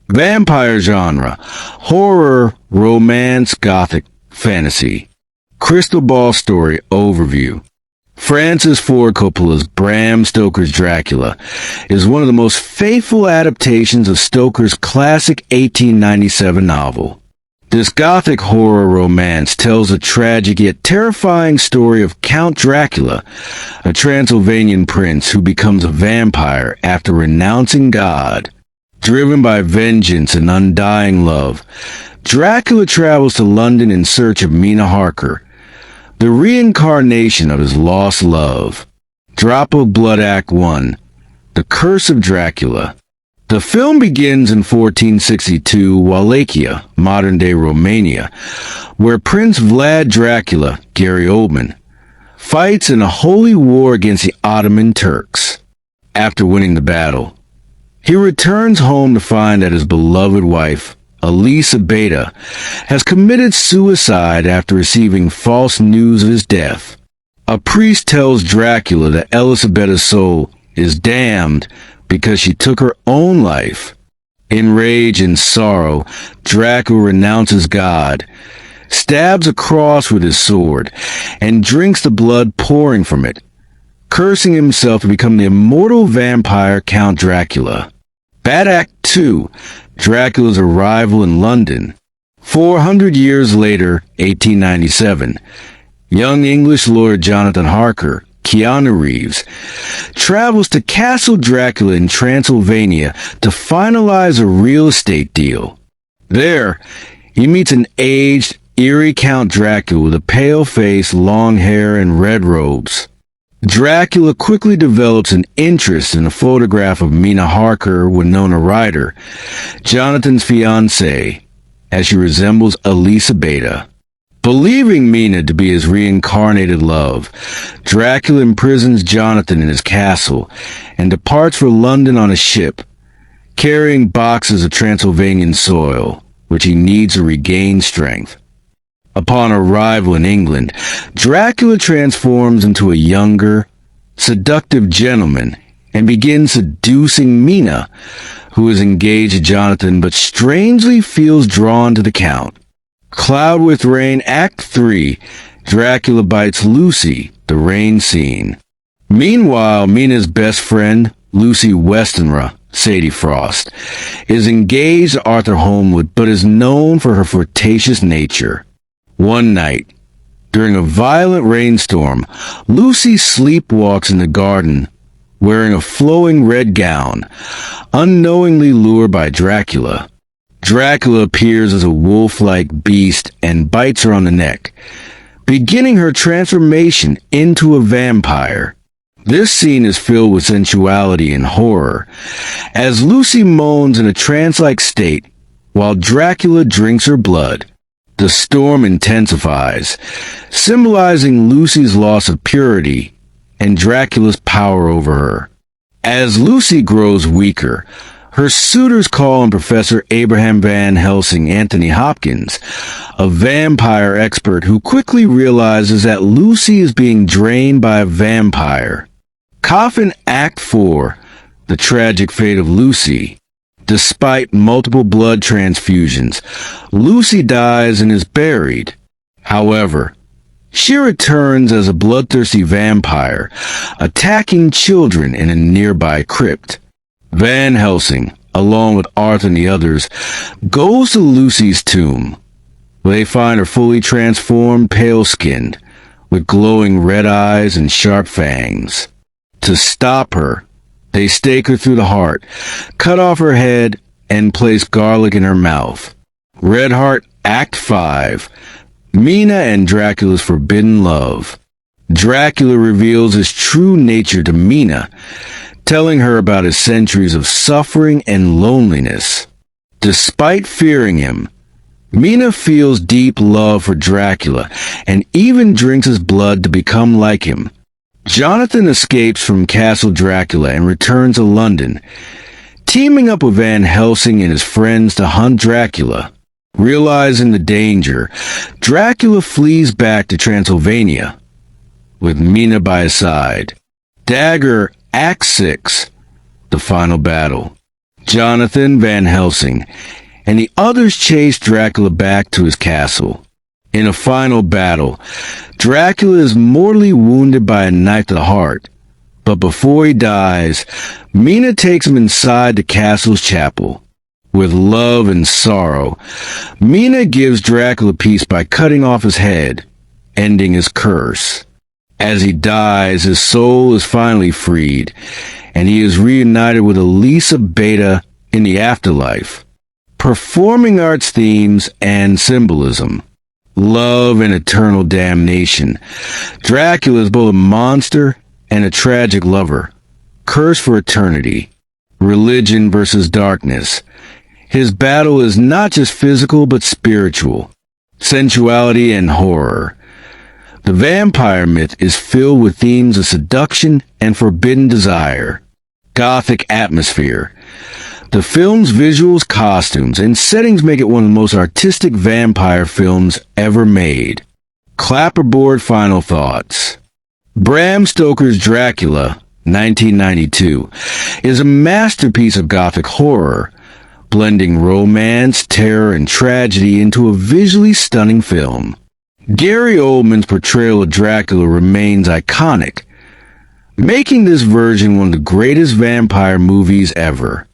Vampire genre: horror, romance, gothic, fantasy. Crystal ball story overview. Francis Ford Coppola's Bram Stoker's Dracula is one of the most faithful adaptations of Stoker's classic 1897 novel. This gothic horror romance tells a tragic yet terrifying story of Count Dracula, a Transylvanian prince who becomes a vampire after renouncing God. Driven by vengeance and undying love, Dracula travels to London in search of Mina Harker, the reincarnation of his lost love. Drop of Blood Act 1. The Curse of Dracula. The film begins in 1462 Wallachia, modern-day Romania, where Prince Vlad Dracula, Gary Oldman, fights in a holy war against the Ottoman Turks. After winning the battle, he returns home to find that his beloved wife, Elisabetta, has committed suicide after receiving false news of his death. A priest tells Dracula that Elisabetta's soul is damned because she took her own life. In rage and sorrow, Dracula renounces God, stabs a cross with his sword, and drinks the blood pouring from it, cursing himself to become the immortal vampire Count Dracula. Bad Act 2. Dracula's arrival in London. 400 years later, 1897, young English lawyer Jonathan Harker, Keanu Reeves, travels to Castle Dracula in Transylvania to finalize a real estate deal. There, he meets an aged, eerie Count Dracula with a pale face, long hair, and red robes. Dracula quickly develops an interest in a photograph of Mina Harker, Winona Ryder, Jonathan's fiancée, as she resembles Elisabetta. Believing Mina to be his reincarnated love, Dracula imprisons Jonathan in his castle and departs for London on a ship, carrying boxes of Transylvanian soil, which he needs to regain strength. Upon arrival in England, Dracula transforms into a younger, seductive gentleman and begins seducing Mina, who is engaged to Jonathan but strangely feels drawn to the Count. Cloud with Rain Act 3. Dracula bites Lucy, the rain scene. Meanwhile, Mina's best friend, Lucy Westenra, Sadie Frost, is engaged to Arthur Holmwood but is known for her flirtatious nature. One night, during a violent rainstorm, Lucy sleepwalks in the garden, wearing a flowing red gown, unknowingly lured by Dracula. Dracula appears as a wolf-like beast and bites her on the neck, beginning her transformation into a vampire. This scene is filled with sensuality and horror, as Lucy moans in a trance-like state while Dracula drinks her blood. The storm intensifies, symbolizing Lucy's loss of purity and Dracula's power over her. As Lucy grows weaker, her suitors call on Professor Abraham Van Helsing Anthony Hopkins, a vampire expert who quickly realizes that Lucy is being drained by a vampire. Coffin Act 4. The Tragic Fate of Lucy. Despite multiple blood transfusions, Lucy dies and is buried. However, she returns as a bloodthirsty vampire, attacking children in a nearby crypt. Van Helsing, along with Arthur and the others, goes to Lucy's tomb, where they find her fully transformed, pale-skinned, with glowing red eyes and sharp fangs. To stop her, they stake her through the heart, cut off her head, and place garlic in her mouth. Red Heart Act 5. Mina and Dracula's Forbidden Love. Dracula reveals his true nature to Mina, telling her about his centuries of suffering and loneliness. Despite fearing him, Mina feels deep love for Dracula and even drinks his blood to become like him. Jonathan escapes from Castle Dracula and returns to London, teaming up with Van Helsing and his friends to hunt Dracula. Realizing the danger, Dracula flees back to Transylvania, with Mina by his side. Dagger Act 6. The Final Battle. Jonathan Van Helsing, and the others chase Dracula back to his castle. In a final battle, Dracula is mortally wounded by a knife to the heart, but before he dies, Mina takes him inside the castle's chapel. With love and sorrow, Mina gives Dracula peace by cutting off his head, ending his curse. As he dies, his soul is finally freed, and he is reunited with Elisa Beta in the afterlife. Performing arts themes and symbolism. Love and eternal damnation. Dracula is both a monster and a tragic lover. Cursed for eternity. Religion versus darkness. His battle is not just physical but spiritual. Sensuality and horror. The vampire myth is filled with themes of seduction and forbidden desire. Gothic atmosphere. The film's visuals, costumes, and settings make it one of the most artistic vampire films ever made. Clapperboard final thoughts. Bram Stoker's Dracula, 1992, is a masterpiece of Gothic horror, blending romance, terror, and tragedy into a visually stunning film. Gary Oldman's portrayal of Dracula remains iconic, making this version one of the greatest vampire movies ever.